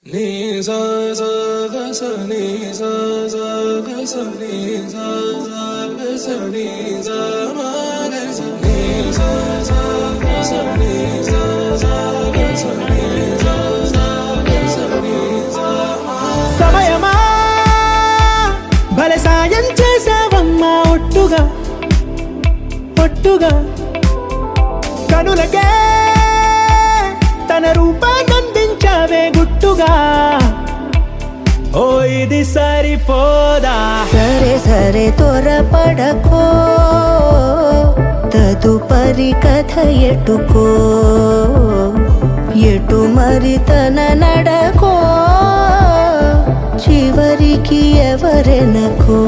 నీ సా సా గ స నీ సా సా గ స నీ సా సా గ స నీ సా మా గ స నీ సా సా గ స నీ సా సా గ స నీ సా సా గ స నీ సా మా. సమయమా భలే సాయం చేసావమ్మా ఒట్టుగా ఒట్టుగా కనులకే తన రూపాన్నందించావే గుట్టుగా. ఓ ఇది సరిపోదా? సరే సరే త్వరపడకో, తదుపరి కథ ఎటుకో, ఎటు మరి తన నడకో, చివరికి ఎవరెనకో.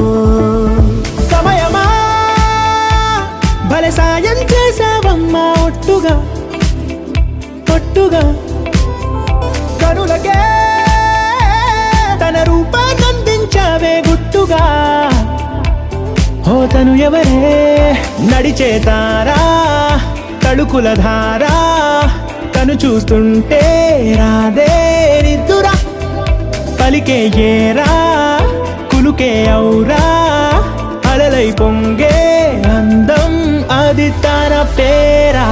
సమయమా భలే సాయం చేసావమ్మా ఒట్టుగా ఒట్టుగా కనులకే తన రూపాన్నందించావే గుట్టుగా. ఓ తను ఎవరే నడిచే తారా, తళుకుల ధారా, తను చూస్తుంటే రాదే నిద్దురా. పలికే ఏరా కులుకే ఔరా, అలలై పొంగే అందం అది తన పేరా.